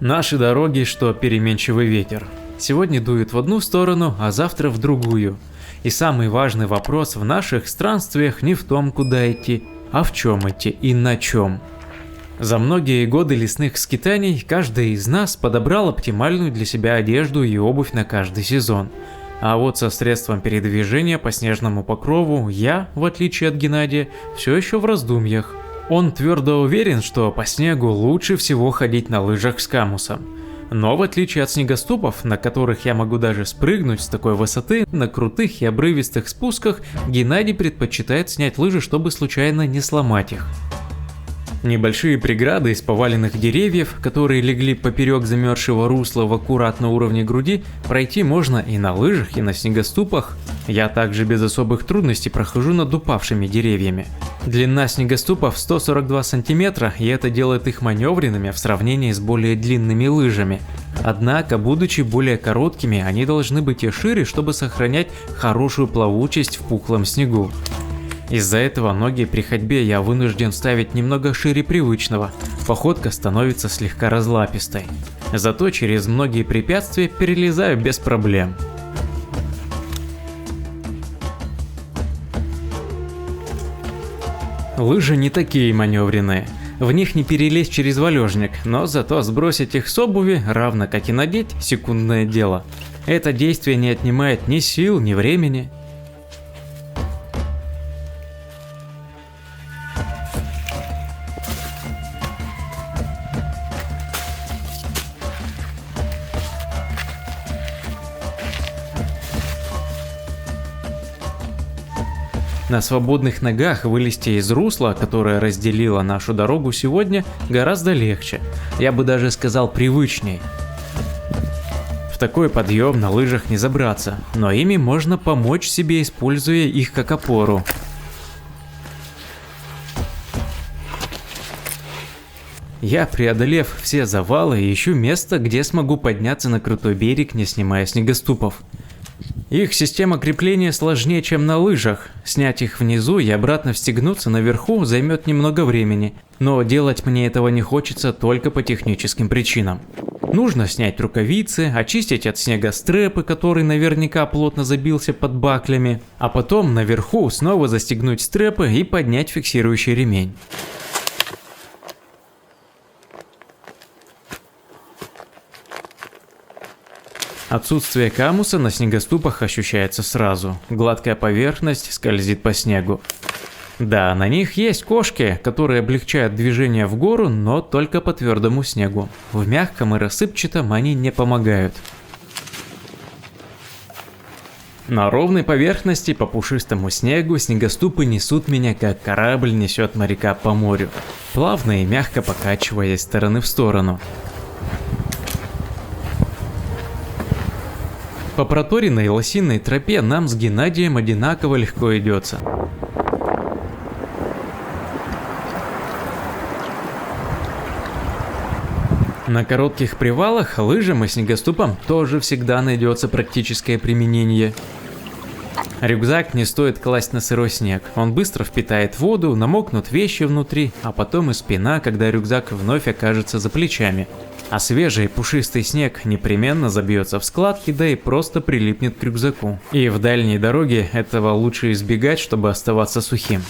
Наши дороги, что переменчивый ветер. Сегодня дует в одну сторону, а завтра в другую. И самый важный вопрос в наших странствиях не в том, куда идти, а в чем идти и на чем. За многие годы лесных скитаний каждый из нас подобрал оптимальную для себя одежду и обувь на каждый сезон. А вот со средством передвижения по снежному покрову я, в отличие от Геннадия, все еще в раздумьях. Он твердо уверен, что по снегу лучше всего ходить на лыжах с камусом. Но в отличие от снегоступов, на которых я могу даже спрыгнуть с такой высоты, на крутых и обрывистых спусках Геннадий предпочитает снять лыжи, чтобы случайно не сломать их. Небольшие преграды из поваленных деревьев, которые легли поперек замерзшего русла в аккуратно уровне груди, пройти можно и на лыжах, и на снегоступах. Я также без особых трудностей прохожу над упавшими деревьями. Длина снегоступов 142 сантиметра, и это делает их маневренными в сравнении с более длинными лыжами. Однако, будучи более короткими, они должны быть и шире, чтобы сохранять хорошую плавучесть в пухлом снегу. Из-за этого ноги при ходьбе я вынужден ставить немного шире привычного, походка становится слегка разлапистой. Зато через многие препятствия перелезаю без проблем. Лыжи не такие маневренные. В них не перелезть через валежник, но зато сбросить их с обуви, равно как и надеть, секундное дело. Это действие не отнимает ни сил, ни времени. На свободных ногах вылезти из русла, которое разделило нашу дорогу сегодня, гораздо легче. Я бы даже сказал привычней. В такой подъем на лыжах не забраться, но ими можно помочь себе, используя их как опору. Я, преодолев все завалы, ищу место, где смогу подняться на крутой берег, не снимая снегоступов. Их система крепления сложнее, чем на лыжах. Снять их внизу и обратно встегнуться наверху займет немного времени, но делать мне этого не хочется только по техническим причинам. Нужно снять рукавицы, очистить от снега стрепы, который наверняка плотно забился под баклями, а потом наверху снова застегнуть стрепы и поднять фиксирующий ремень. Отсутствие камуса на снегоступах ощущается сразу. Гладкая поверхность скользит по снегу. Да, на них есть кошки, которые облегчают движение в гору, но только по твердому снегу. В мягком и рассыпчатом они не помогают. На ровной поверхности по пушистому снегу снегоступы несут меня, как корабль несет моряка по морю, плавно и мягко покачиваясь из стороны в сторону. По проторенной лосиной тропе нам с Геннадием одинаково легко идется. На коротких привалах лыжам и снегоступам тоже всегда найдется практическое применение. Рюкзак не стоит класть на сырой снег, он быстро впитает воду, намокнут вещи внутри, а потом и спина, когда рюкзак вновь окажется за плечами. А свежий пушистый снег непременно забьется в складки, да и просто прилипнет к рюкзаку. И в дальней дороге этого лучше избегать, чтобы оставаться сухим.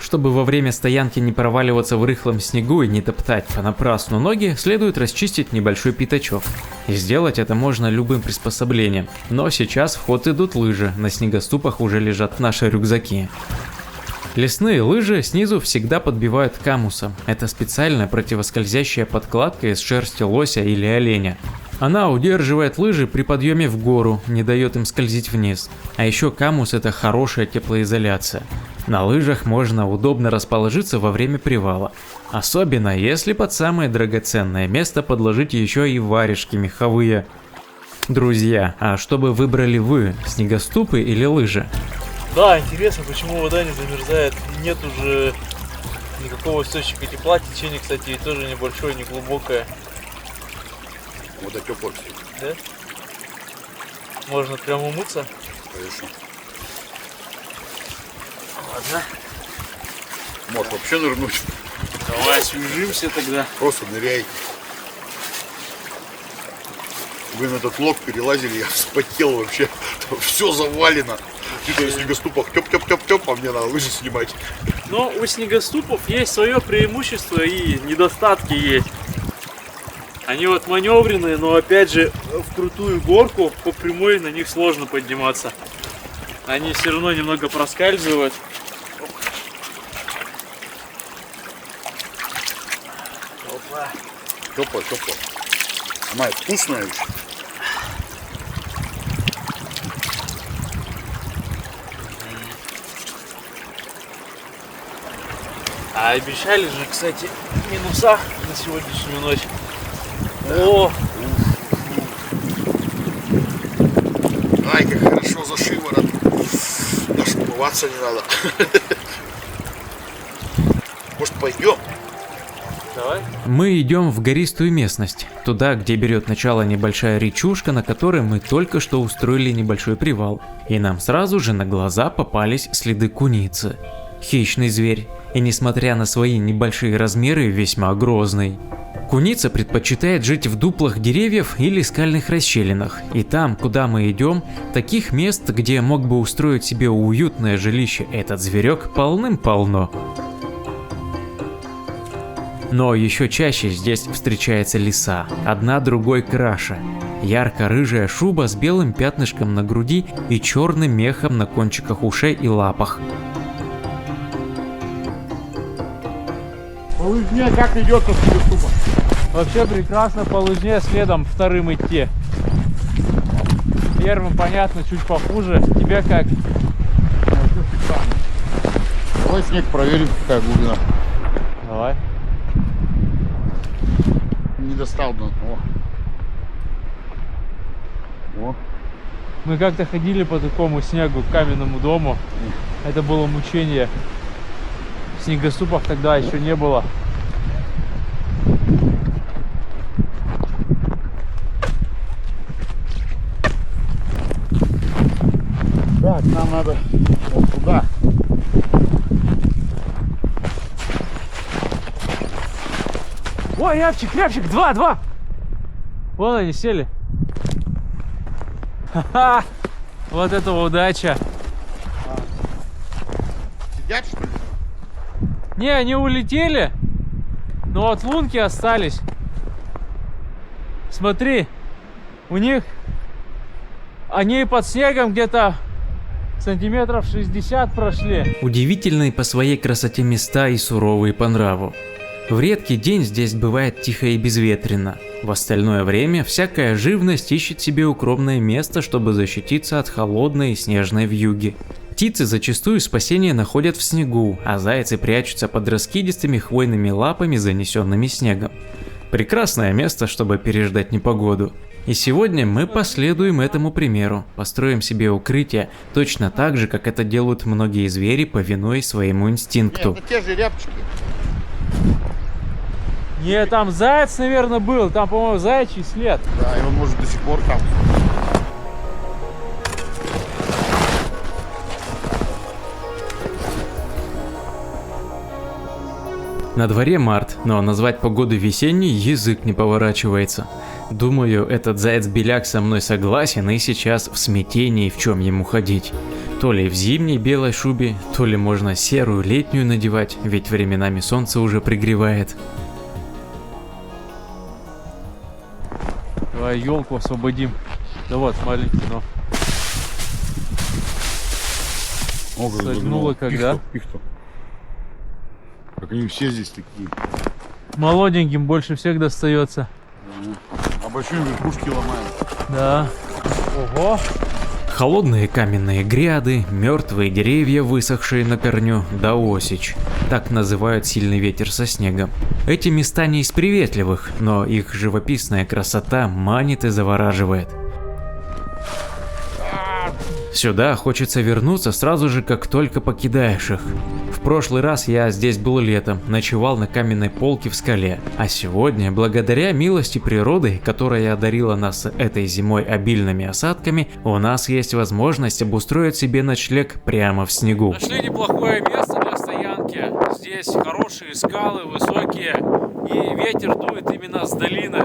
Чтобы во время стоянки не проваливаться в рыхлом снегу и не топтать понапрасну ноги, следует расчистить небольшой пятачок. И сделать это можно любым приспособлением. Но сейчас в ход идут лыжи, на снегоступах уже лежат наши рюкзаки. Лесные лыжи снизу всегда подбивают камусом. Это специальная противоскользящая подкладка из шерсти лося или оленя. Она удерживает лыжи при подъеме в гору, не дает им скользить вниз. А еще камус — это хорошая теплоизоляция. На лыжах можно удобно расположиться во время привала. Особенно если под самое драгоценное место подложить еще и варежки меховые. Друзья, а что бы выбрали вы, снегоступы или лыжи? Да, интересно, почему вода не замерзает, нет уже никакого источника тепла, течение, кстати, тоже небольшое, не глубокое. Вода теплая. Да? Можно прямо умыться? Конечно. Ладно. Можешь вообще нырнуть. Давай свяжемся тогда. Просто ныряй. Вы на этот лог перелазили, я вспотел вообще. Все завалено. Ты-то в снегоступах тёп-тёп-тёп-тёп, а мне надо лыжи снимать. Но у снегоступов есть свое преимущество и недостатки есть. Они вот маневренные, но опять же в крутую горку по прямой на них сложно подниматься. Они все равно немного проскальзывают. Опа. Тепло. Она вкусная еще. А обещали же, кстати, минуса на сегодняшнюю ночь. О! Ай, как хорошо за шиворот. Даже умываться не надо. Может, пойдем? Давай. Мы идем в гористую местность, туда, где берет начало небольшая речушка, на которой мы только что устроили небольшой привал. И нам сразу же на глаза попались следы куницы. Хищный зверь, и несмотря на свои небольшие размеры, весьма грозный. Куница предпочитает жить в дуплах деревьев или скальных расщелинах, и там, куда мы идем, таких мест, где мог бы устроить себе уютное жилище этот зверек, полным-полно. Но еще чаще здесь встречается лиса, одна другой краше. Ярко-рыжая шуба с белым пятнышком на груди и черным мехом на кончиках ушей и лапах. По лыжне как идет по снегоступам? Вообще прекрасно по лыжне следом вторым идти. Первым, понятно, чуть похуже. Тебе как? Давай снег проверим, какая глубина. Давай. Не достал, но. О. Мы как-то ходили по такому снегу к каменному дому. Это было мучение. Снегоступов тогда еще не было. Так, нам надо вот туда. Ой, рябчик, два! Вон они сели. Ха-ха! Вот это удача. Сидят, что ли? Не, они улетели, но от лунки остались. Смотри, у них они под снегом где-то сантиметров 60 прошли. Удивительные по своей красоте места и суровые по нраву. В редкий день здесь бывает тихо и безветренно. В остальное время всякая живность ищет себе укромное место, чтобы защититься от холодной и снежной вьюги. Птицы зачастую спасение находят в снегу, а зайцы прячутся под раскидистыми хвойными лапами, занесенными снегом. Прекрасное место, чтобы переждать непогоду. И сегодня мы последуем этому примеру, построим себе укрытие, точно так же, как это делают многие звери, повинуясь своему инстинкту. Нет, это те же рябчики. Не, там заяц, наверное, был. Там, по-моему, заячий след. Да, и он может до сих пор там. На дворе март, но назвать погоду весенней язык не поворачивается. Думаю, этот заяц-беляк со мной согласен и сейчас в смятении, в чем ему ходить. То ли в зимней белой шубе, то ли можно серую летнюю надевать, ведь временами солнце уже пригревает. Давай елку освободим. Да вот, смотрите, ну. О, как Согнуло когда? Пихту. Как они все здесь такие. Молоденьким больше всех достается. А большие верхушки ломаем. Да. Ого. Холодные каменные гряды, мертвые деревья, высохшие на корню, да осечь. Так называют сильный ветер со снегом. Эти места не из приветливых, но их живописная красота манит и завораживает. Сюда хочется вернуться сразу же, как только покидаешь их. В прошлый раз я здесь был летом, ночевал на каменной полке в скале, а сегодня, благодаря милости природы, которая одарила нас этой зимой обильными осадками, у нас есть возможность обустроить себе ночлег прямо в снегу. Нашли неплохое место для стоянки. Здесь хорошие скалы, высокие, и ветер дует именно с долины.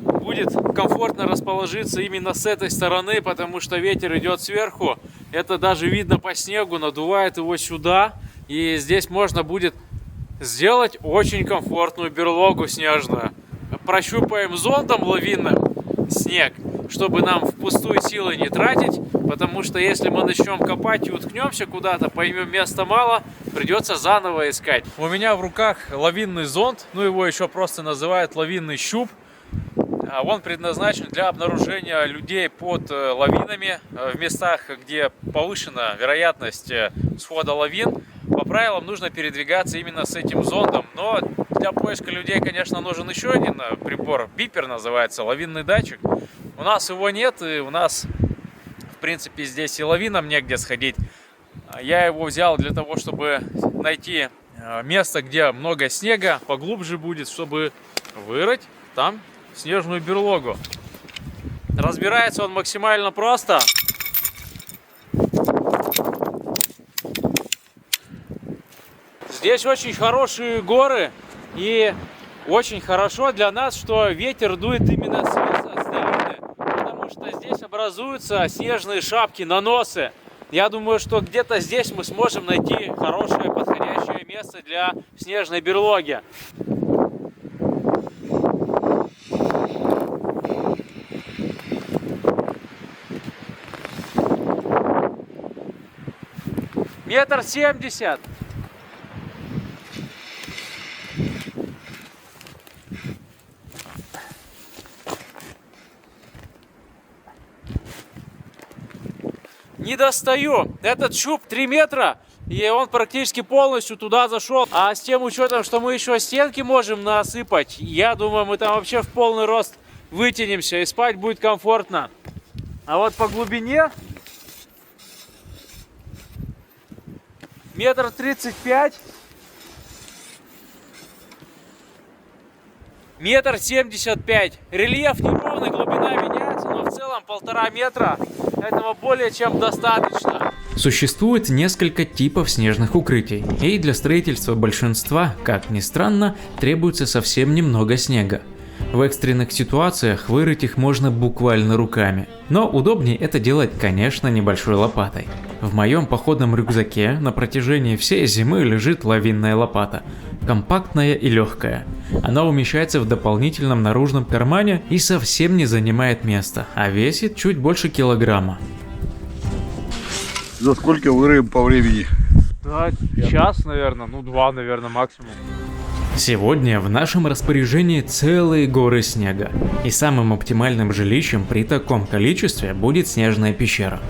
будет комфортно расположиться именно с этой стороны, потому что ветер идет сверху. Это даже видно по снегу, надувает его сюда. И здесь можно будет сделать очень комфортную берлогу снежную. Прощупаем зондом лавинным снег, чтобы нам впустую силы не тратить, потому что если мы начнем копать и уткнемся куда-то, поймем, места мало, придется заново искать. У меня в руках лавинный зонд, ну его еще просто называют лавинный щуп. Он предназначен для обнаружения людей под лавинами в местах, где повышена вероятность схода лавин. По правилам нужно передвигаться именно с этим зондом, но для поиска людей, конечно, нужен еще один прибор, бипер называется, лавинный датчик. У нас его нет, и у нас, в принципе, здесь и лавинам негде сходить. Я его взял для того, чтобы найти место, где много снега, поглубже будет, чтобы вырыть там снежную берлогу. Разбирается он максимально просто. Здесь очень хорошие горы, и очень хорошо для нас, что ветер дует именно с долины, потому что здесь образуются снежные шапки, наносы. Я думаю, что где-то здесь мы сможем найти хорошее подходящее место для снежной берлоги. Метр 70. Не достаю. Этот щуп 3 метра, и он практически полностью туда зашел. А с тем учетом, что мы еще стенки можем насыпать, я думаю, мы там вообще в полный рост вытянемся, и спать будет комфортно. А вот по глубине метр 35, метр 75. Рельеф неровный, глубина меняется, но в целом 1,5 метра. Этого более чем достаточно. Существует несколько типов снежных укрытий, и для строительства большинства, как ни странно, требуется совсем немного снега. В экстренных ситуациях вырыть их можно буквально руками, но удобнее это делать, конечно, небольшой лопатой. В моем походном рюкзаке на протяжении всей зимы лежит лавинная лопата, компактная и легкая. Она умещается в дополнительном наружном кармане и совсем не занимает места, а весит чуть больше килограмма. За сколько вырыем по времени? Да, час, наверное, 2, наверное, максимум. Сегодня в нашем распоряжении целые горы снега, и самым оптимальным жилищем при таком количестве будет снежная пещера.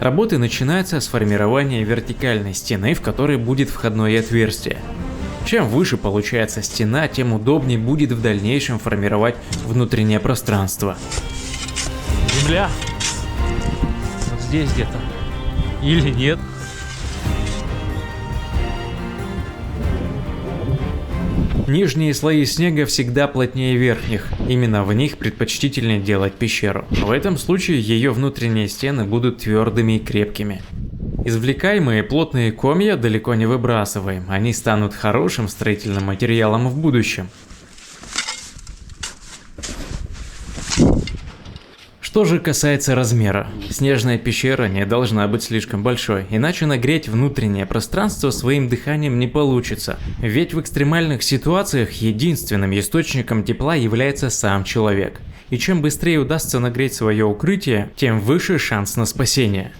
Работы начинаются с формирования вертикальной стены, в которой будет входное отверстие. Чем выше получается стена, тем удобнее будет в дальнейшем формировать внутреннее пространство. Земля. Вот здесь где-то. Или нет? Нижние слои снега всегда плотнее верхних, именно в них предпочтительнее делать пещеру. В этом случае ее внутренние стены будут твердыми и крепкими. Извлекаемые плотные комья далеко не выбрасываем, они станут хорошим строительным материалом в будущем. Что же касается размера, снежная пещера не должна быть слишком большой, иначе нагреть внутреннее пространство своим дыханием не получится. Ведь в экстремальных ситуациях единственным источником тепла является сам человек. И чем быстрее удастся нагреть свое укрытие, тем выше шанс на спасение.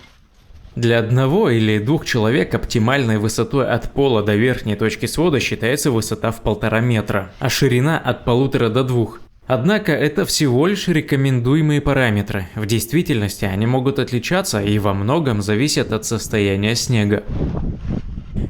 Для одного или двух человек оптимальной высотой от пола до верхней точки свода считается высота в 1,5 метра, а ширина от 1,5 до 2. Однако это всего лишь рекомендуемые параметры. В действительности они могут отличаться и во многом зависят от состояния снега.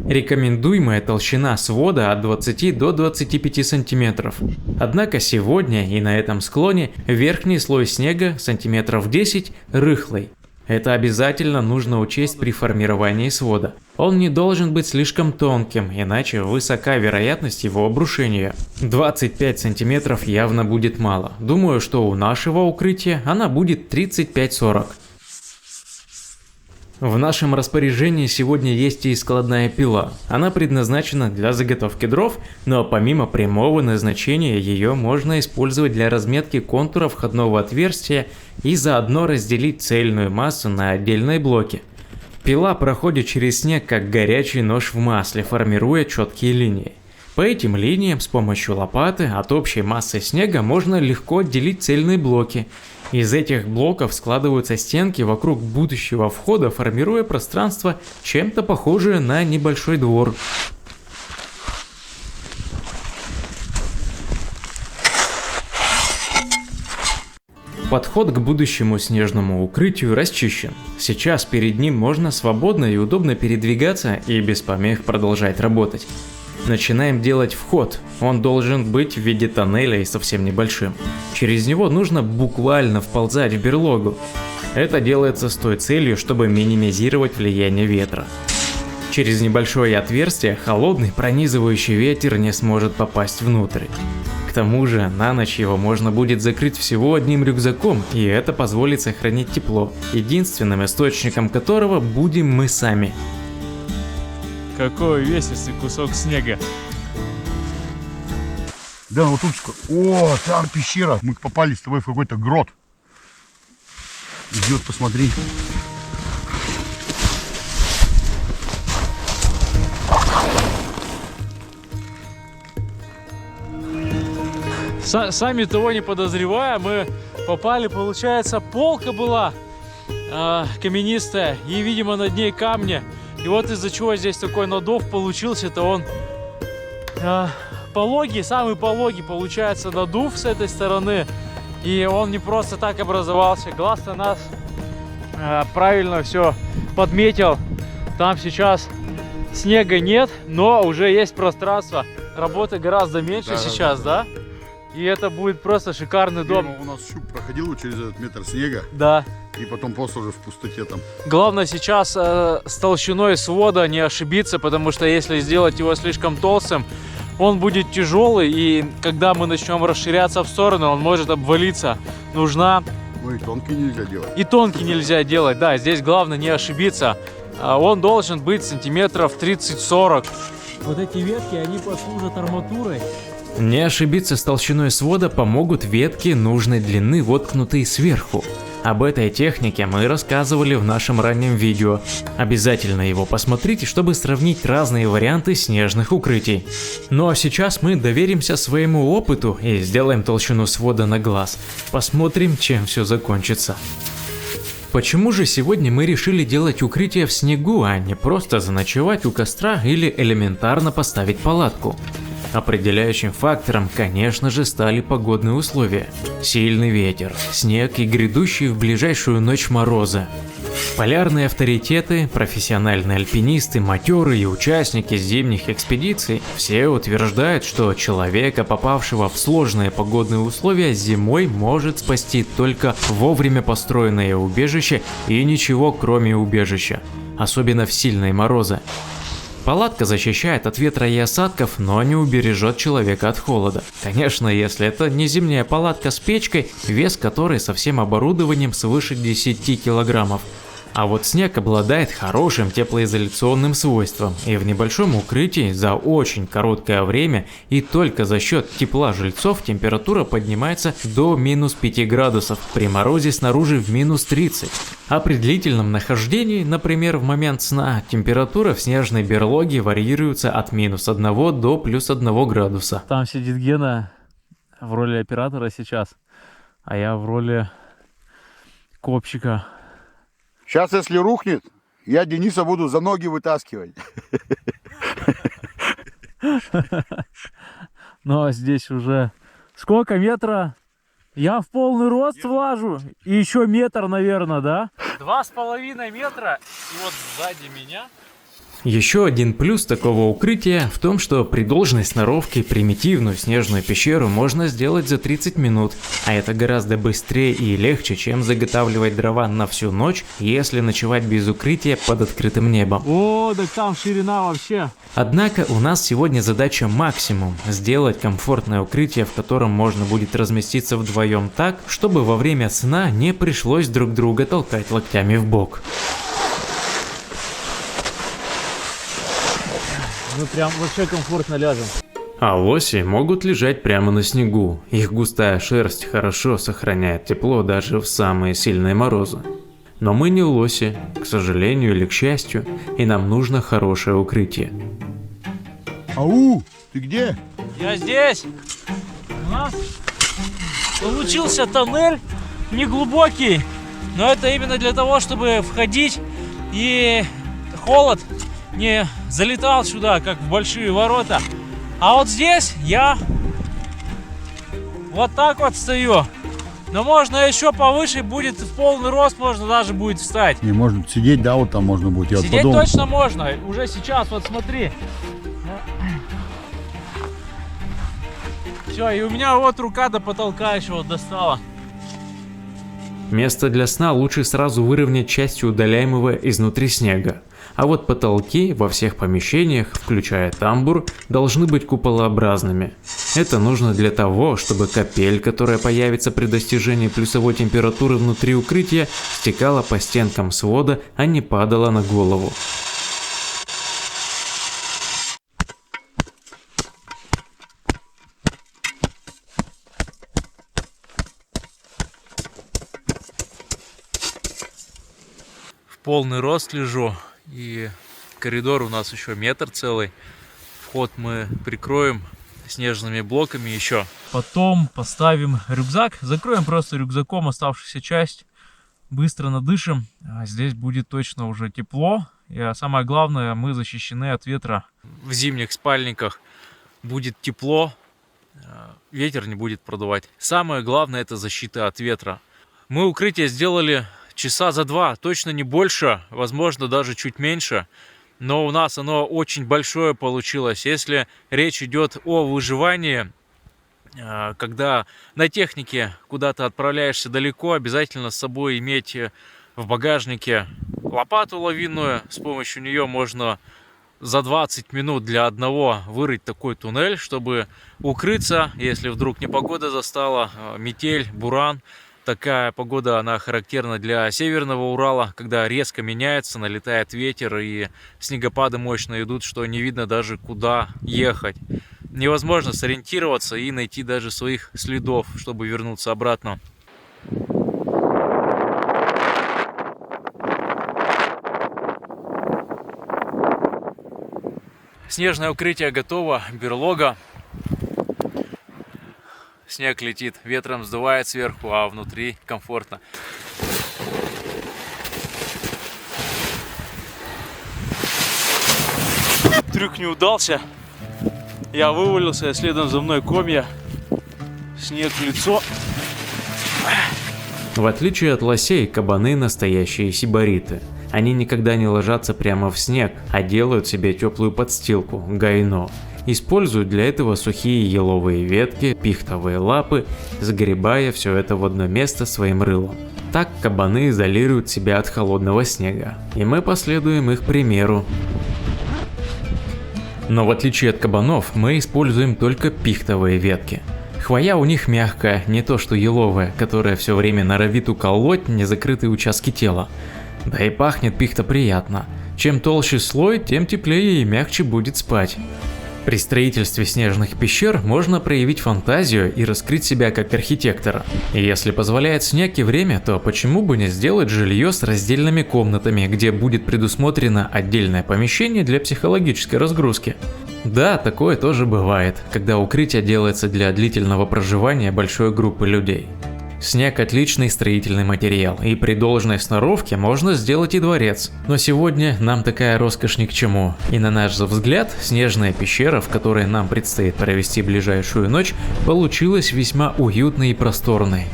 Рекомендуемая толщина свода от 20 до 25 сантиметров. Однако сегодня и на этом склоне верхний слой снега сантиметров 10 рыхлый. Это обязательно нужно учесть при формировании свода. Он не должен быть слишком тонким, иначе высока вероятность его обрушения. 25 сантиметров явно будет мало. Думаю, что у нашего укрытия она будет 35-40. В нашем распоряжении сегодня есть и складная пила. Она предназначена для заготовки дров, но помимо прямого назначения ее можно использовать для разметки контура входного отверстия и заодно разделить цельную массу на отдельные блоки. Пила проходит через снег как горячий нож в масле, формируя четкие линии. По этим линиям с помощью лопаты от общей массы снега можно легко отделить цельные блоки. Из этих блоков складываются стенки вокруг будущего входа, формируя пространство, чем-то похожее на небольшой двор. Подход к будущему снежному укрытию расчищен. Сейчас перед ним можно свободно и удобно передвигаться и без помех продолжать работать. Начинаем делать вход. Он должен быть в виде тоннеля и совсем небольшим. Через него нужно буквально вползать в берлогу. Это делается с той целью, чтобы минимизировать влияние ветра. Через небольшое отверстие холодный пронизывающий ветер не сможет попасть внутрь. К тому же на ночь его можно будет закрыть всего одним рюкзаком, и это позволит сохранить тепло, единственным источником которого будем мы сами. Какой увесистый кусок снега. Да, вот тут... О, там пещера. Мы попали с тобой в какой-то грот. Иди вот посмотри. Сами того не подозревая, мы попали, получается, полка была каменистая, и, видимо, над ней камни. И вот из-за чего здесь такой надув получился-то, он пологий, самый пологий получается надув с этой стороны. И он не просто так образовался. Глаз-то нас правильно все подметил. Там сейчас снега нет, но уже есть пространство. Работы гораздо меньше сейчас, да? И это будет просто шикарный дом. У нас щуп проходил через этот метр снега. Да. И потом просто уже в пустоте там. Главное сейчас с толщиной свода не ошибиться, потому что если сделать его слишком толстым, он будет тяжелый, и когда мы начнем расширяться в сторону, он может обвалиться. Нужна... Ну и тонкий нельзя делать. И тонкий нельзя делать, да, здесь главное не ошибиться. Он должен быть сантиметров 30-40. Вот эти ветки, они послужат арматурой. Не ошибиться с толщиной свода помогут ветки нужной длины, воткнутые сверху. Об этой технике мы рассказывали в нашем раннем видео. Обязательно его посмотрите, чтобы сравнить разные варианты снежных укрытий. Ну а сейчас мы доверимся своему опыту и сделаем толщину свода на глаз. Посмотрим, чем все закончится. Почему же сегодня мы решили делать укрытие в снегу, а не просто заночевать у костра или элементарно поставить палатку? Определяющим фактором, конечно же, стали погодные условия. Сильный ветер, снег и грядущие в ближайшую ночь морозы. Полярные авторитеты, профессиональные альпинисты, матерые и участники зимних экспедиций все утверждают, что человека, попавшего в сложные погодные условия, зимой может спасти только вовремя построенное убежище и ничего кроме убежища, особенно в сильные морозы. Палатка защищает от ветра и осадков, но не убережет человека от холода. Конечно, если это не зимняя палатка с печкой, вес которой со всем оборудованием свыше 10 килограммов. А вот снег обладает хорошим теплоизоляционным свойством, и в небольшом укрытии за очень короткое время и только за счет тепла жильцов температура поднимается до минус 5 градусов, при морозе снаружи в минус 30. А при длительном нахождении, например в момент сна, температура в снежной берлоге варьируется от минус 1 до плюс 1 градуса. Там сидит Гена в роли оператора сейчас, а я в роли копчика. Сейчас, если рухнет, я Дениса буду за ноги вытаскивать. Ну а здесь уже сколько метра? Я в полный рост влажу. И еще метр, наверное, да? 2,5 метра. И вот сзади меня. Еще один плюс такого укрытия в том, что при должной сноровке примитивную снежную пещеру можно сделать за 30 минут, а это гораздо быстрее и легче, чем заготавливать дрова на всю ночь, если ночевать без укрытия под открытым небом. О, так там ширина вообще. Однако у нас сегодня задача максимум – сделать комфортное укрытие, в котором можно будет разместиться вдвоем так, чтобы во время сна не пришлось друг друга толкать локтями в бок. Мы прям вообще комфортно ляжем. А лоси могут лежать прямо на снегу. Их густая шерсть хорошо сохраняет тепло даже в самые сильные морозы. Но мы не лоси, к сожалению или к счастью, и нам нужно хорошее укрытие. Ау, ты где? Я здесь. У нас получился тоннель неглубокий, но это именно для того, чтобы входить и холод не залетал сюда, как в большие ворота. А вот здесь я вот так вот стою. Но можно еще повыше, будет в полный рост, можно даже будет встать. Не, можно сидеть, да, вот там можно будет. Я Сидеть точно можно, уже сейчас, вот смотри. Все, и у меня вот рука до потолка еще вот достала. Место для сна лучше сразу выровнять частью удаляемого изнутри снега. А вот потолки во всех помещениях, включая тамбур, должны быть куполообразными. Это нужно для того, чтобы капель, которая появится при достижении плюсовой температуры внутри укрытия, стекала по стенкам свода, а не падала на голову. В полный рост лежу, и коридор у нас еще метр целый. Вход мы прикроем снежными блоками еще. Потом поставим рюкзак, закроем просто рюкзаком оставшуюся часть, быстро надышим. А здесь будет точно уже тепло, и самое главное, мы защищены от ветра. В зимних спальниках будет тепло, ветер не будет продувать. Самое главное — это защита от ветра. Мы укрытие сделали часа за 2, точно не больше, возможно даже чуть меньше. Но у нас оно очень большое получилось. Если речь идет о выживании, когда на технике куда-то отправляешься далеко, обязательно с собой иметь в багажнике лопату лавинную. С помощью нее можно за 20 минут для одного вырыть такой туннель, чтобы укрыться, если вдруг непогода застала, метель, буран. Такая погода, она характерна для Северного Урала, когда резко меняется, налетает ветер и снегопады мощно идут, что не видно даже куда ехать. Невозможно сориентироваться и найти даже своих следов, чтобы вернуться обратно. Снежное укрытие готово, берлога. Снег летит, ветром сдувает сверху, а внутри комфортно. Трюк не удался. Я вывалился, следом за мной комья. Снег в лицо. В отличие от лосей, кабаны настоящие сибариты. Они никогда не ложатся прямо в снег, а делают себе теплую подстилку – гайно. Используют для этого сухие еловые ветки, пихтовые лапы, загребая все это в одно место своим рылом. Так кабаны изолируют себя от холодного снега, и мы последуем их примеру. Но в отличие от кабанов, мы используем только пихтовые ветки. Хвоя у них мягкая, не то что еловая, которая все время норовит уколоть незакрытые участки тела. Да и пахнет пихта приятно. Чем толще слой, тем теплее и мягче будет спать. При строительстве снежных пещер можно проявить фантазию и раскрыть себя как архитектора. И если позволяет снег и время, то почему бы не сделать жилье с раздельными комнатами, где будет предусмотрено отдельное помещение для психологической разгрузки? Да, такое тоже бывает, когда укрытие делается для длительного проживания большой группы людей. Снег – отличный строительный материал, и при должной сноровке можно сделать и дворец. Но сегодня нам такая роскошь ни к чему. И на наш взгляд, снежная пещера, в которой нам предстоит провести ближайшую ночь, получилась весьма уютной и просторной.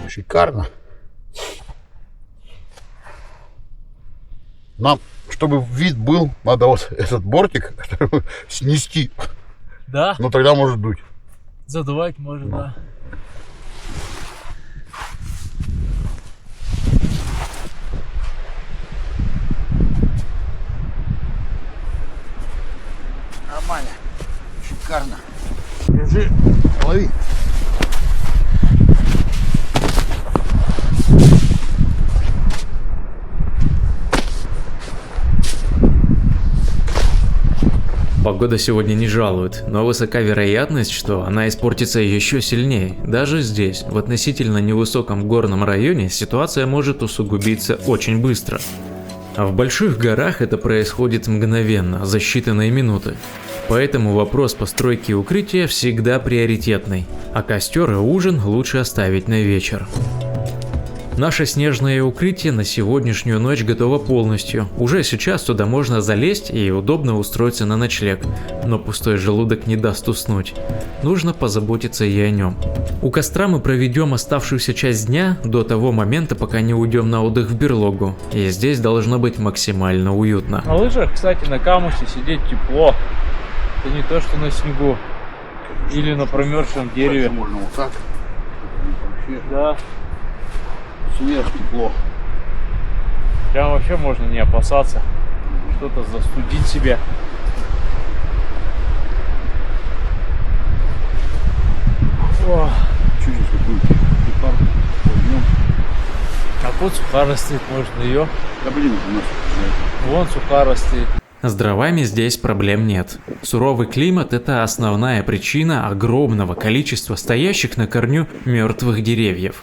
Шикарно. Нам, чтобы вид был, надо вот этот бортик снести. Да? Ну тогда может дуть. Задувать может, да. нормально. Шикарно. Держи. Лови. Погода сегодня не жалует, но высока вероятность, что она испортится еще сильнее. Даже здесь, в относительно невысоком горном районе, ситуация может усугубиться очень быстро. А в больших горах это происходит мгновенно, за считанные минуты. Поэтому вопрос постройки укрытия всегда приоритетный, а костер и ужин лучше оставить на вечер. Наше снежное укрытие на сегодняшнюю ночь готово полностью. Уже сейчас туда можно залезть и удобно устроиться на ночлег, но пустой желудок не даст уснуть. Нужно позаботиться и о нем. У костра мы проведем оставшуюся часть дня до того момента, пока не уйдем на отдых в берлогу, и здесь должно быть максимально уютно. На лыжах, кстати, на камусе сидеть тепло. Это не то, что на снегу или на промерзшем дереве. Можно вот так. Вообще Да. сверх тепло. Прям вообще можно не опасаться что-то застудить себя. О, Чуть какую пекарку возьмем. а вот сухара стоит, можно ее. Да блин, у нас. Вон сухара стоит. С дровами здесь проблем нет. Суровый климат – это основная причина огромного количества стоящих на корню мертвых деревьев.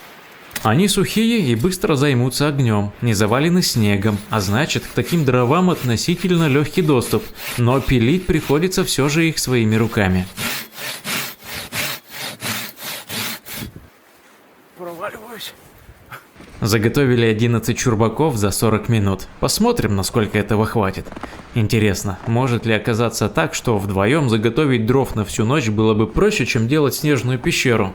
Они сухие и быстро займутся огнем, не завалены снегом, а значит, к таким дровам относительно легкий доступ, но пилить приходится все же их своими руками. Проваливаюсь. Заготовили 11 чурбаков за 40 минут. Посмотрим, насколько этого хватит. Интересно, может ли оказаться так, что вдвоем заготовить дров на всю ночь было бы проще, чем делать снежную пещеру?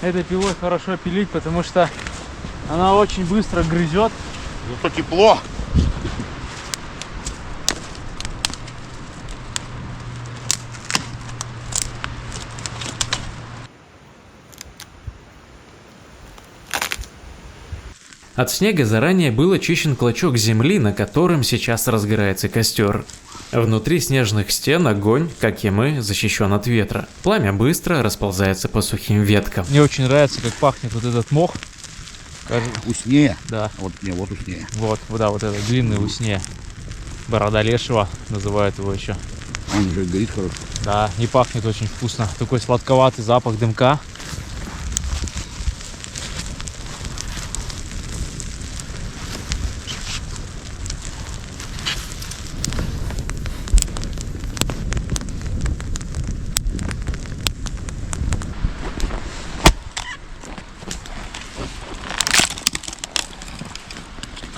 Этой пилой хорошо пилить, потому что она очень быстро грызет. Зато тепло. От снега заранее был очищен клочок земли, на котором сейчас разгорается костер. Внутри снежных стен огонь, как и мы, защищен от ветра. Пламя быстро расползается по сухим веткам. Мне очень нравится, как пахнет вот этот мох. Вкуснее. Да, Вот не, вот вкуснее. вот, да, вот этот длинный усне. Борода лешего называют его еще. Он уже горит хорошо. Да, и пахнет очень вкусно. Такой сладковатый запах дымка.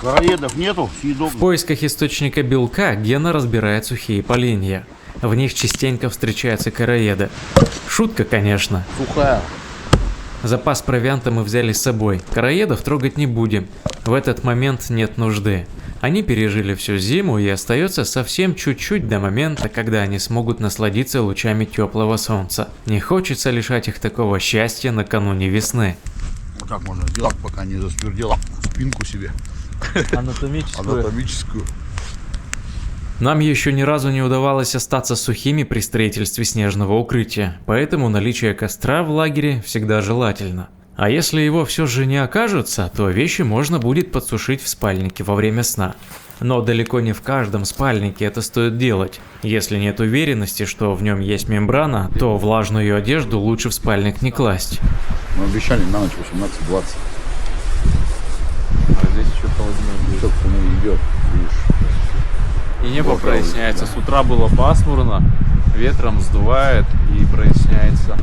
Короедов нету, В съедобных. поисках источника белка Гена разбирает сухие поленья. В них частенько встречаются короеды. Шутка, конечно. Сухая. Запас провианта мы взяли с собой. Короедов трогать не будем. В этот момент нет нужды. Они пережили всю зиму, и остается совсем чуть-чуть до момента, когда они смогут насладиться лучами теплого солнца. Не хочется лишать их такого счастья накануне весны. Вот так можно сделать, пока не засвердела спинку себе. Анатомическую. Анатомическую. Нам еще ни разу не удавалось остаться сухими при строительстве снежного укрытия, поэтому наличие костра в лагере всегда желательно. А если его все же не окажется, то вещи можно будет подсушить в спальнике во время сна. Но далеко не в каждом спальнике это стоит делать. Если нет уверенности, что в нем есть мембрана, то влажную одежду лучше в спальник не класть. Мы обещали на ночь 18-20. А здесь еще холоднее. Все, кто не идет, видишь. И небо проясняется. С утра было пасмурно, ветром сдувает и проясняется.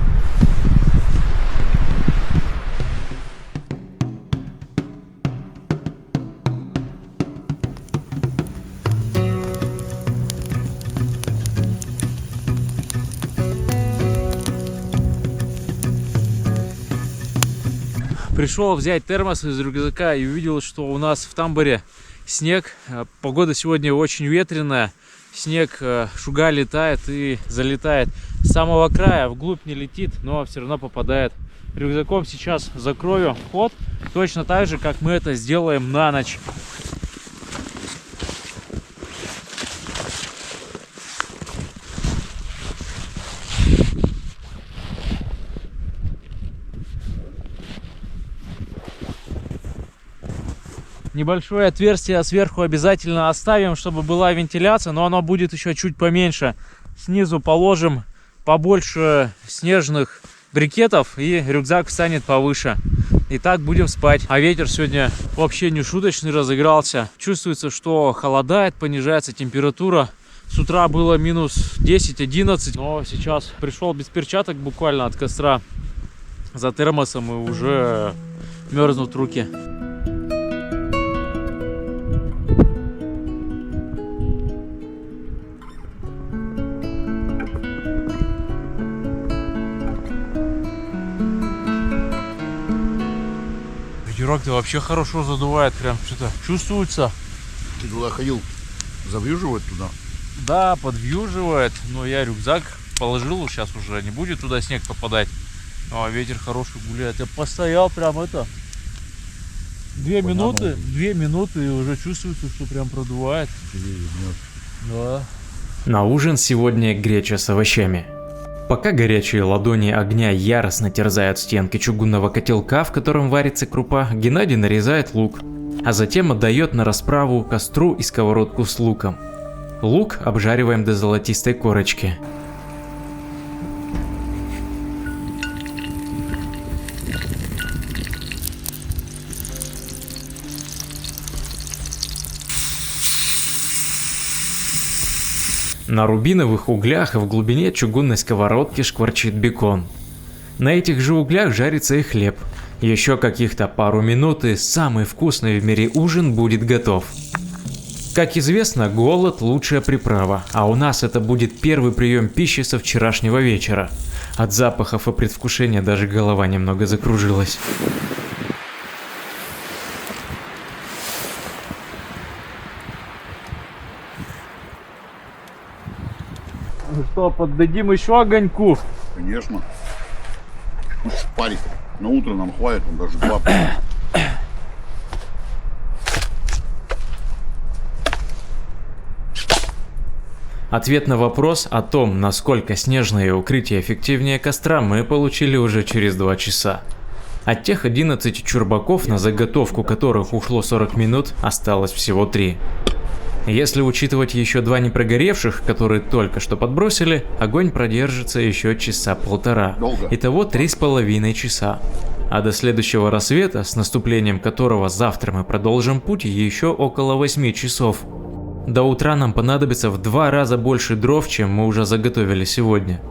Пришел взять термос из рюкзака и увидел, что у нас в тамбуре снег. Погода сегодня очень ветреная. Снег шуга летает и залетает с самого края, вглубь не летит, но все равно попадает. Рюкзаком сейчас закрою вход, точно так же, как мы это сделаем на ночь. Небольшое отверстие сверху обязательно оставим, чтобы была вентиляция, но оно будет еще чуть поменьше. Снизу положим побольше снежных брикетов, и рюкзак встанет повыше. И так будем спать. А ветер сегодня вообще не шуточный разыгрался. Чувствуется, что холодает, понижается температура. С утра было минус 10-11, но сейчас пришел без перчаток буквально от костра за термосом, и уже мерзнут руки. Ветерок-то вообще хорошо задувает, прям что-то чувствуется. Ты туда ходил, завьюживает туда? Да, подвьюживает, но я рюкзак положил, сейчас уже не будет туда снег попадать. Ну, а ветер хороший гуляет. Я постоял прям это 2 минуты и уже чувствуется, что прям продувает. Да. На ужин сегодня греча с овощами. Пока горячие ладони огня яростно терзают стенки чугунного котелка, в котором варится крупа, Геннадий нарезает лук, а затем отдает на расправу костру и сковородку с луком. Лук обжариваем до золотистой корочки. На рубиновых углях в глубине чугунной сковородки шкварчит бекон. На этих же углях жарится и хлеб. Еще каких-то пару минут, и самый вкусный в мире ужин будет готов. Как известно, голод – лучшая приправа, а у нас это будет первый прием пищи со вчерашнего вечера. От запахов и предвкушения даже голова немного закружилась. Ну что, поддадим еще огоньку? Конечно. Парик. На утро нам хватит, он даже 2. Ответ на вопрос о том, насколько снежное укрытие эффективнее костра, мы получили уже через 2 часа. От тех 11 чурбаков, на заготовку которых ушло 40 минут, осталось всего 3. Если учитывать еще 2 непрогоревших, которые только что подбросили, огонь продержится еще часа полтора. Итого 3,5 часа. А до следующего рассвета, с наступлением которого завтра мы продолжим путь, еще около 8 часов. До утра нам понадобится в 2 раза больше дров, чем мы уже заготовили сегодня.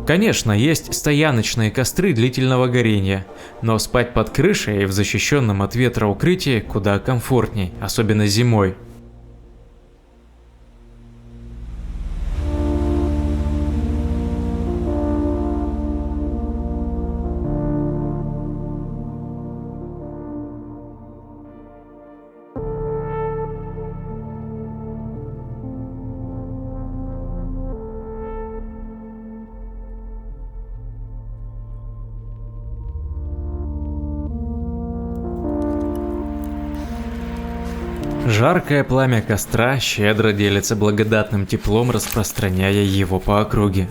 Конечно, есть стояночные костры длительного горения, но спать под крышей и в защищенном от ветра укрытии куда комфортней, особенно зимой. Жаркое пламя костра щедро делится благодатным теплом, распространяя его по округе.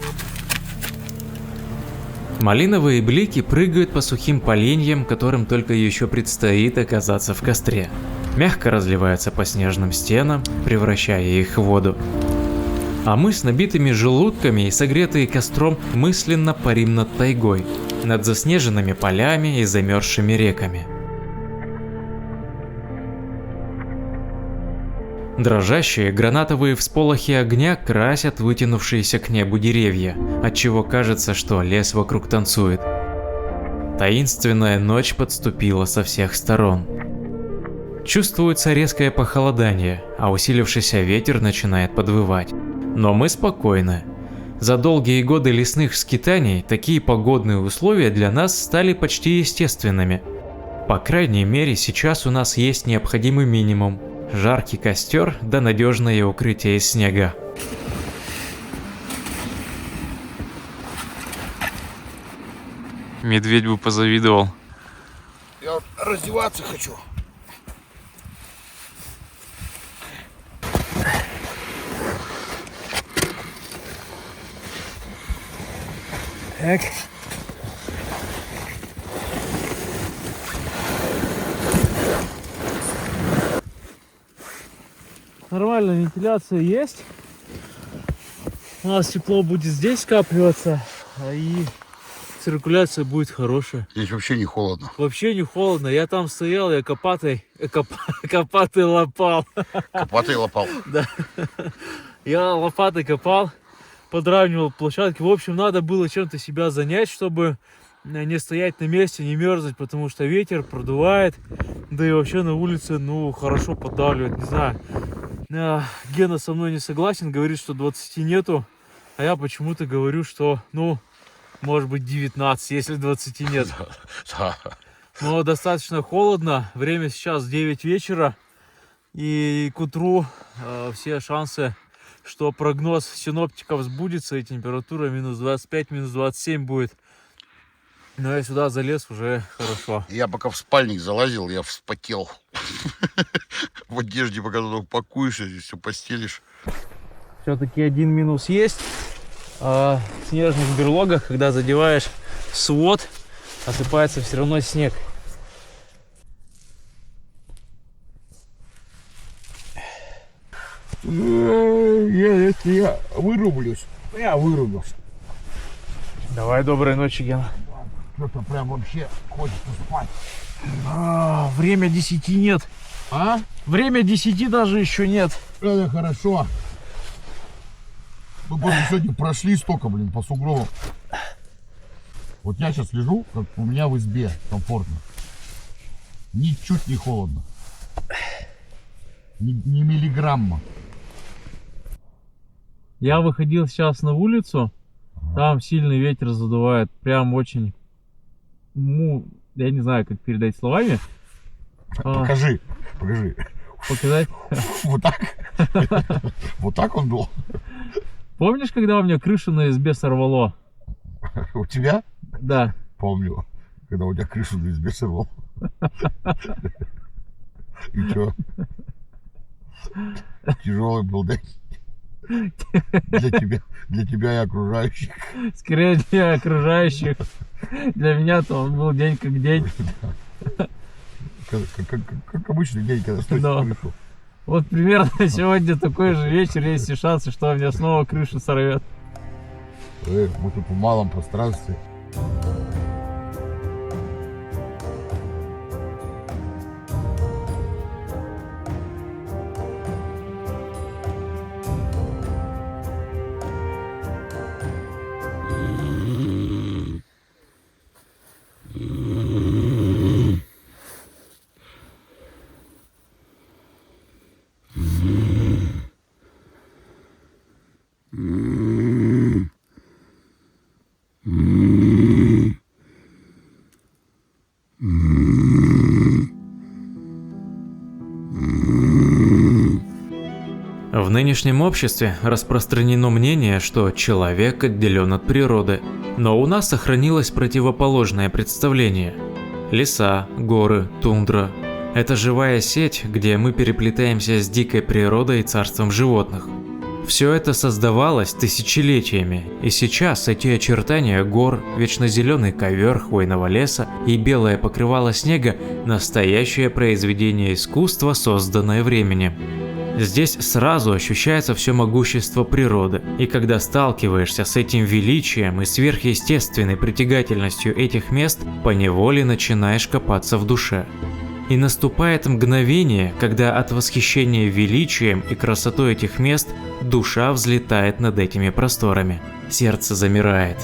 Малиновые блики прыгают по сухим поленьям, которым только еще предстоит оказаться в костре. Мягко разливаются по снежным стенам, превращая их в воду. А мы с набитыми желудками и согретые костром мысленно парим над тайгой, над заснеженными полями и замерзшими реками. Дрожащие гранатовые всполохи огня красят вытянувшиеся к небу деревья, отчего кажется, что лес вокруг танцует. Таинственная ночь подступила со всех сторон. Чувствуется резкое похолодание, а усилившийся ветер начинает подвывать. Но мы спокойны. За долгие годы лесных скитаний такие погодные условия для нас стали почти естественными. По крайней мере, сейчас у нас есть необходимый минимум – жаркий костер да надежное укрытие из снега. Медведь бы позавидовал. Я раздеваться хочу. Так. Нормально, вентиляция есть. У нас тепло будет здесь скапливаться, и циркуляция будет хорошая. Здесь вообще не холодно. Вообще не холодно. Я там стоял, я копатой лопал. Копатый лопал. Да. Я лопатой копал, подравнивал площадки. В общем, надо было чем-то себя занять, чтобы не стоять на месте, не мерзнуть, потому что ветер продувает. Да и вообще на улице, ну, хорошо поддавливает, не знаю. Гена со мной не согласен, говорит, что 20 нету. А я почему-то говорю, что, ну, может быть 19, если 20 нет. Но достаточно холодно. Время сейчас 9 вечера. И к утру все шансы, что прогноз синоптиков сбудется, и температура минус 25, минус 27 будет. Но я сюда залез уже хорошо. Я пока в спальник залазил, я вспотел. В одежде, пока ты пакуешься, здесь все постелишь. Все-таки один минус есть. В снежных берлогах, когда задеваешь свод, осыпается все равно снег. Если я вырублюсь, я вырублюсь. Давай, доброй ночи, Гена. Что-то прям вообще хочется спать. Время 10 нет. А? Время 10 даже еще нет. Это хорошо. Мы просто сегодня прошли столько, блин, по сугробам. Вот я сейчас лежу, как у меня в избе, комфортно. Ничуть не холодно. Ни миллиграмма. Я выходил сейчас на улицу. Там сильный ветер задувает. Прям очень... Ну, я не знаю, как передать словами. Покажи. Показать? Вот так. Вот так он был. Помнишь, когда у меня крышу на избе сорвало? У тебя? Да. Помню, когда у тебя крышу на избе сорвал. И чё? Тяжелый был день. Для тебя и окружающих. Скорее для окружающих. Для меня-то он был день как день. Как обычный день, когда стоишь Да. крышу. Вот примерно сегодня такой же вечер, есть и шансы, что у меня снова крышу сорвет. Мы тут в малом пространстве. В нынешнем обществе распространено мнение, что человек отделен от природы, но у нас сохранилось противоположное представление. Леса, горы, тундра – это живая сеть, где мы переплетаемся с дикой природой и царством животных. Все это создавалось тысячелетиями, и сейчас эти очертания гор, вечно зеленый ковер хвойного леса и белое покрывало снега – настоящее произведение искусства, созданное временем. Здесь сразу ощущается все могущество природы, и когда сталкиваешься с этим величием и сверхъестественной притягательностью этих мест, поневоле начинаешь копаться в душе. И наступает мгновение, когда от восхищения величием и красотой этих мест душа взлетает над этими просторами. Сердце замирает.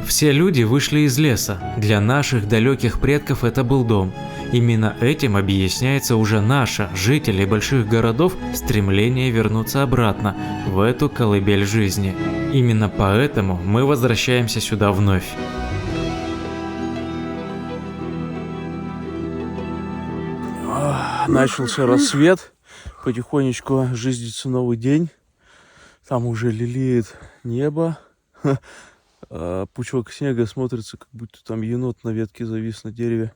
Все люди вышли из леса. Для наших далеких предков это был дом. Именно этим объясняется уже наше, жителей больших городов, стремление вернуться обратно, в эту колыбель жизни. Именно поэтому мы возвращаемся сюда вновь. Начался рассвет, потихонечку жизнится новый день. Там уже лелеет небо. Пучок снега смотрится, как будто там енот на ветке завис на дереве.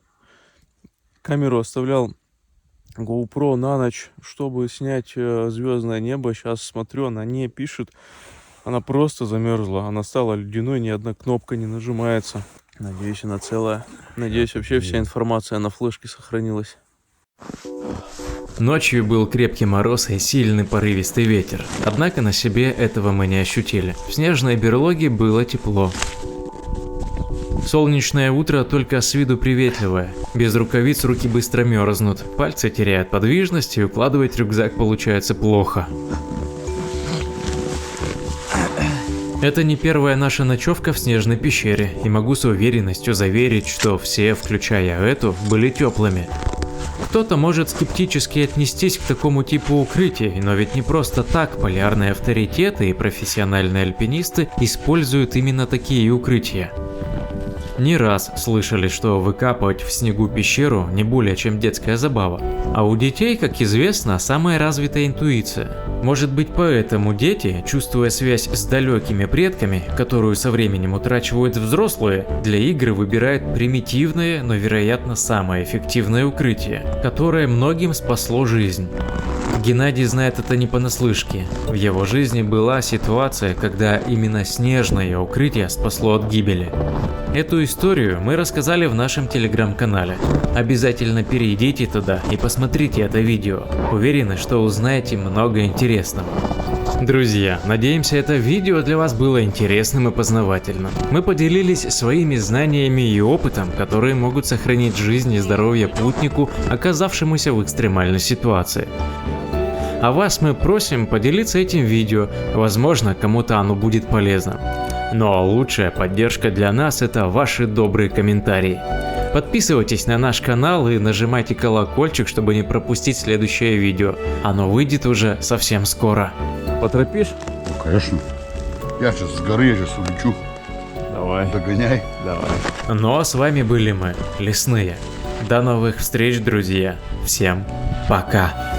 Камеру оставлял GoPro на ночь, чтобы снять звездное небо. Сейчас смотрю, она не пишет. Она просто замерзла. Она стала ледяной, ни одна кнопка не нажимается. Надеюсь, она целая. Надеюсь, вообще вся информация на флешке сохранилась. Ночью был крепкий мороз и сильный порывистый ветер, однако на себе этого мы не ощутили. В снежной берлоге было тепло. Солнечное утро только с виду приветливое. Без рукавиц руки быстро мерзнут, пальцы теряют подвижность и укладывать рюкзак получается плохо. Это не первая наша ночевка в снежной пещере, и могу с уверенностью заверить, что все, включая эту, были теплыми. Кто-то может скептически отнестись к такому типу укрытий, но ведь не просто так полярные авторитеты и профессиональные альпинисты используют именно такие укрытия. Не раз слышали, что выкапывать в снегу пещеру не более чем детская забава. А у детей, как известно, самая развитая интуиция. Может быть, поэтому дети, чувствуя связь с далекими предками, которую со временем утрачивают взрослые, для игры выбирают примитивное, но вероятно самое эффективное укрытие, которое многим спасло жизнь. Геннадий знает это не понаслышке. В его жизни была ситуация, когда именно снежное укрытие спасло от гибели. Эту историю мы рассказали в нашем телеграм-канале. Обязательно перейдите туда и посмотрите это видео. Уверены, что узнаете много интересного. Друзья, надеемся, это видео для вас было интересным и познавательным. Мы поделились своими знаниями и опытом, которые могут сохранить жизнь и здоровье путнику, оказавшемуся в экстремальной ситуации. А вас мы просим поделиться этим видео, возможно, кому-то оно будет полезно. Но лучшая поддержка для нас — это ваши добрые комментарии. Подписывайтесь на наш канал и нажимайте колокольчик, чтобы не пропустить следующее видео. Оно выйдет уже совсем скоро. Поторопишь? Ну, конечно. Я сейчас с горы, я сейчас улечу. Давай. Догоняй. Давай. Ну а с вами были мы, Лесные. До новых встреч, друзья. Всем пока.